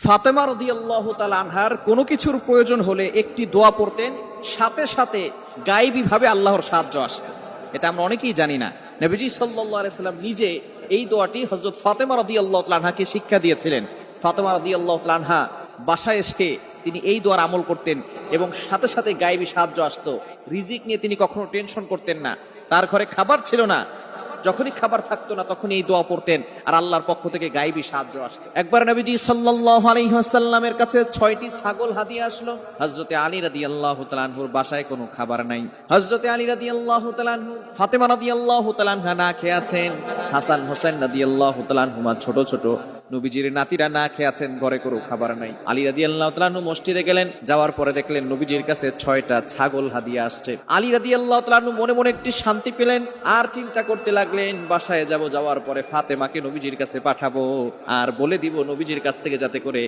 ফাতেমা রাদিয়াল্লাহু তাআলা আনহার কোনো কিছুর প্রয়োজন হলে একটি দোয়া পড়তেন, সাথে সাথে গায়েবী ভাবে আল্লাহর সাহায্য আসতো। এটা আমরা অনেকেই জানি না। নবীজি সাল্লাল্লাহু আলাইহি সাল্লাম নিজে এই দোয়াটি হযরত ফাতেমা রাদিয়াল্লাহু তাআলা আনহাকে শিক্ষা দিয়েছিলেন। ফাতেমা রাদিয়াল্লাহু তাআলা আনহা বাসায় এসে তিনি এই দোয়ার আমল করতেন এবং সাথে সাথে গায়েবী সাহায্য আসতো। রিজিক নিয়ে তিনি কখনো টেনশন করতেন না। তার ঘরে খাবার ছিল না, যখনই খাবার থাকতো না তখন এই দোয়া পড়তেন আর আল্লাহর পক্ষ থেকে গায়েবী সাহায্য আসতো। একবার নবীজি সাল্লাল্লাহু আলাইহি ওয়াসাল্লামের কাছে 6টি ছাগল হাদিয়া আসলো। হযরতে আলী রাদিয়াল্লাহু তাআলা আনহুর বাসায় কোনো খাবার নাই। হযরতে আলী রাদিয়াল্লাহু তাআলা আনহু, ফাতেমা রাদিয়াল্লাহু তাআলা আনহা না খেয়ে আছেন, হাসান হোসেন রাদিয়াল্লাহু তাআলা আনহুমা ছোট ছোট নবীজির নাতিরা না খেয়ে আছেন, ঘরে কোনো খাবার নাই। আলী রাদিয়াল্লাহু তাআলা আনহু মসজিদে গেলেন, যাওয়ার পরে দেখলেন নবীজির কাছে 6টা ছাগল হাদিয়া আসছে। আলী রাদিয়াল্লাহু তাআলা আনহু মনে মনে একটি শান্তি পেলেন, আর চিন্তা করতে লাগলেন বাসায় যাওয়ার পরে ফাতেমাকে নবীজির কাছে পাঠাবো আর বলে দিব নবীজির কাছ থেকে যাতে করে